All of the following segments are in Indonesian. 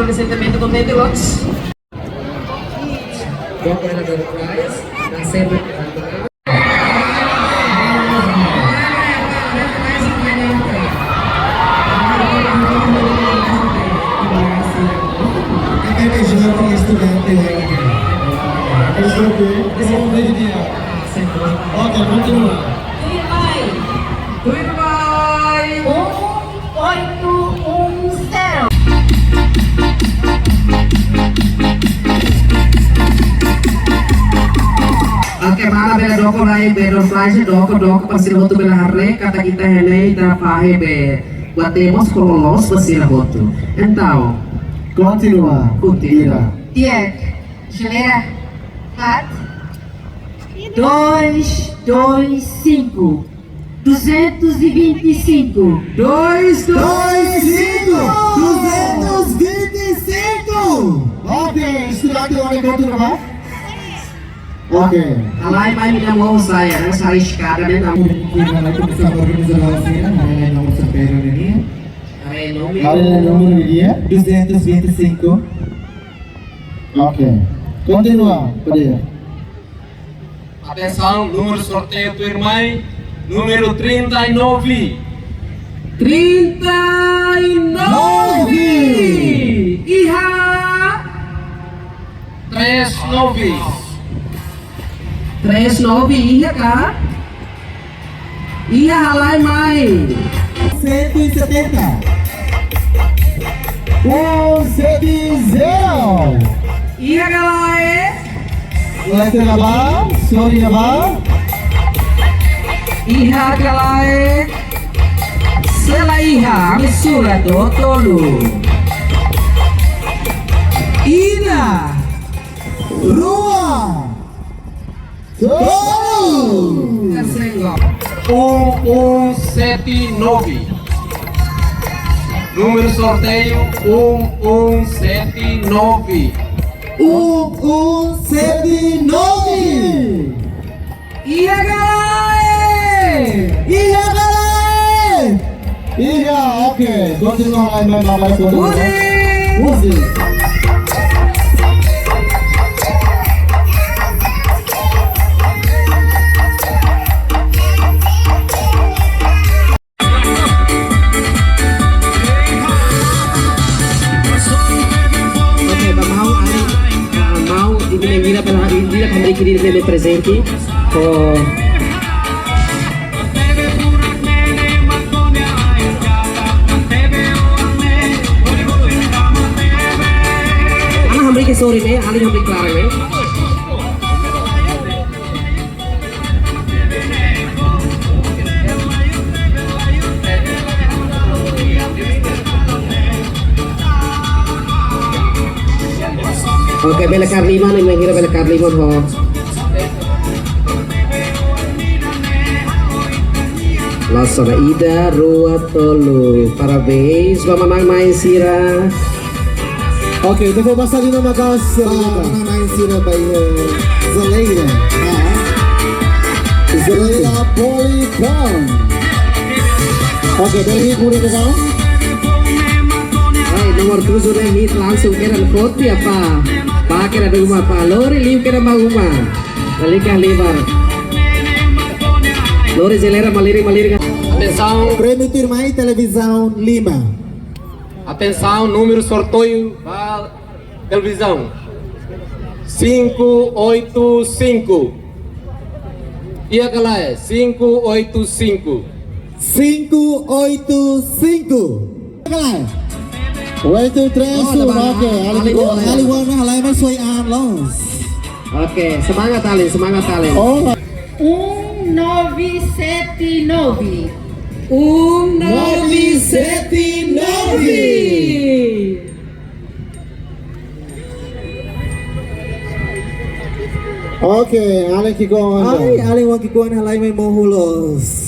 de sentimento do Medilox. Qual era da prize? Na sempre. Jovem estudante Ok, continua. Tudo vai. 1810. Oke, mana bela doko rai bela flash doko pasir botu bela harre kata kita hele da pahe be. Batemos cololos pasir botu. Então, Continua. continua. Tiet, geleira, hat, 225, 225, 225! Ok, estudante olha continua. Ok. Alai mai minha mão saya, saya escada né? Kita começar a organizar a cena, mulai nomor sampai ini. Aí não me. Kalian nomor dia 225. Ok. Continua, Padre. Atenção, número de sorteio do irmão, número 39. 39! Iha! 39. 39 iya kak? Iya halai mai. 170. 170. Iya galai. Letra na bawah, sorry na bawah. Iha galai. Sela iha, misura do tolu. Ina. Rua. Gol. Kasenggok. 1179. Número sorteio 1179. 179. Iya galai. Iya galera. Iya, ok. Continua mais continua. Uzi. Oke, mau ini kembali kiri dele presente. Oh. Ana hambri ke sorry ne, ali hambri klare ne. Oke, bela Karliman yang mengira bela Karliman ho. Lasana Ida Rua Tolu. Parabéns, vamos main sira. Ok, então vou passar ali numa casa. Mana main sira by Zaleira. Zaleira Polycom. Ok, dari puri ke kau. Nomor 7 sudah hit langsung kira koti apa? Pak kira ada rumah Pak Lori liu kira mau rumah. Balikah lebar. Lori zelera maliri kan. Atenção, Prêmio Turmai Televisão Lima. atenção, número sorteio da televisão 585. Iya galera, 585. 585. Galera. 831. Ok, Aliwana halai mas soy an los. Oke, semangat Alin, semangat Alin. Oh, 1979. 979. Ok, Alin kikuan. Ay, Alin wag kikuan halay may mohulos.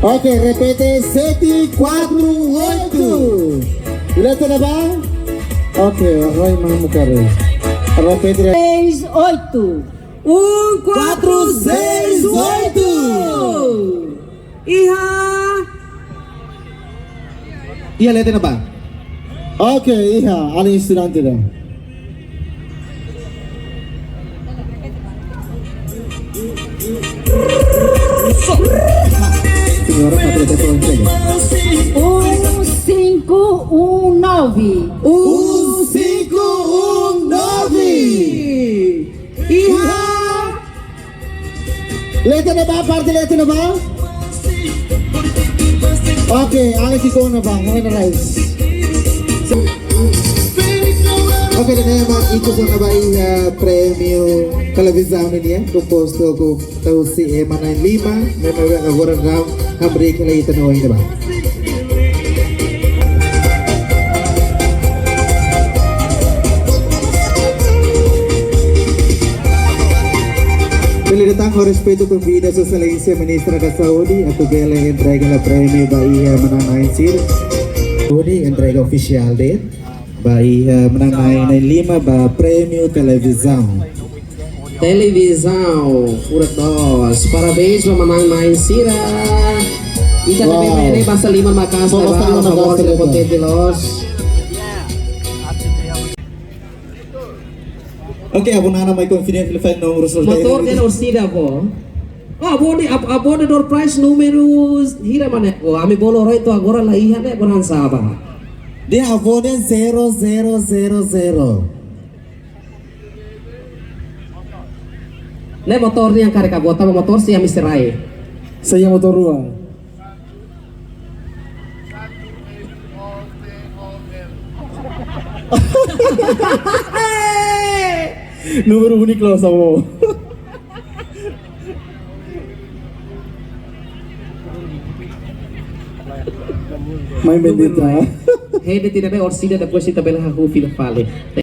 Ok, repete 748. Direto na ba? Ok, vai vamos cara. Repete. 6-8. 468. Iya, lihatin apa? Oke, iya, alin estudante dah. Senhora, para telefone entrega. 1519. 1519. Iya. Lihatin apa? Parte lihatin apa? Oke, alin ikaw na ba? Ngayon na guys. Oke, dan memang itu sana bayi prêmio televisão ini ya, composto com Tausi E95, memang agora não abrir que lei tanah ini bah. Pela datang com respeito com vida sua excelência ministra da saúde, aku bela entrega la prêmio bayi menang sir. Saúde entrega oficial dele. Bayi menang na 5 ba prêmio televisão. Televisão, urat dos. Parabéns pemenang main sira. Ika Wow. wow. Ini basta 5 makas Oh, basta na ba? 5 makas Favor na ba? potete los. Oke, aku nana may confident fan nomor Motor dan ursida po. Oh, abone door price número hira mana? Oh, ami bolo roy to agora la iha ne bonan saba. Dia abone 0000. Ne motor ni yang kareka bota motor si ami serai. Saya motor ruang. Número unik loh sama. Main bendita. Hey, de tidak ada orsida depois si tabela hahu fil fale.